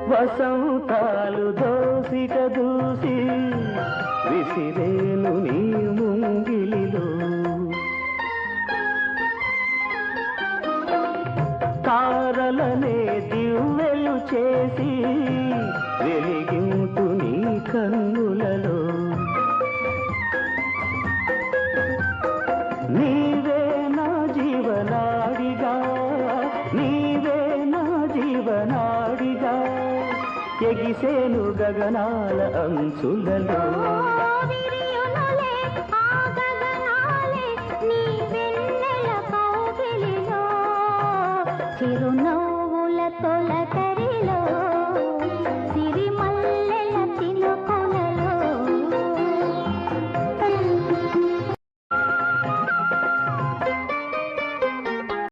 వసంతాలు దోసిక దూసి విసిరేను నీ ముంగిలిలో తారలనే దివ్వెలు చేసి వెలిగింటు నీ కన్నులలో నీవే నా జీవనాడిగా నీవే నా జీవనాడిగా ఎగిసేను గగనాల అంచులలో చిరునవ్వుల తొలకరిలో